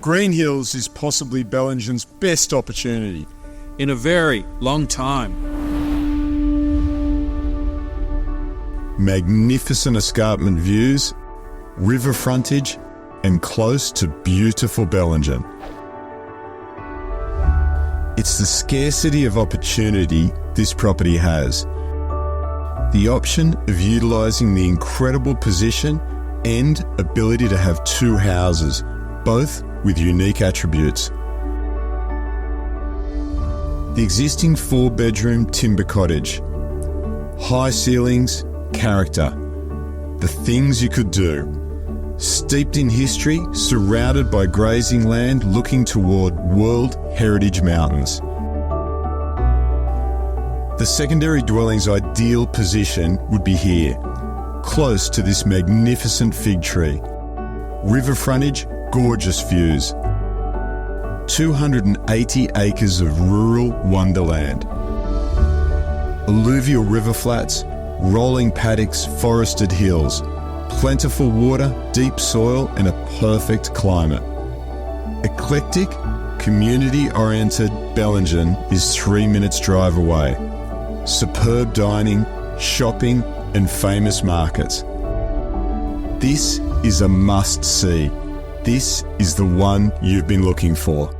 Green Hills is possibly Bellingen's best opportunity. In a very long time. Magnificent escarpment views, river frontage, and close to beautiful Bellingen. It's the scarcity of opportunity this property has. The option of utilising the incredible position and ability to have two houses, both with unique attributes. The existing 4-bedroom timber cottage. High ceilings, character. The things you could do. Steeped in history, surrounded by grazing land looking toward World Heritage Mountains. The secondary dwelling's ideal position would be here, close to this magnificent fig tree. River frontage, gorgeous views. 280 acres of rural wonderland. Alluvial river flats, rolling paddocks, forested hills. Plentiful water, deep soil, and a perfect climate. Eclectic, community-oriented Bellingen is 3 minutes drive away. Superb dining, shopping, and famous markets. This is a must-see. This is the one you've been looking for.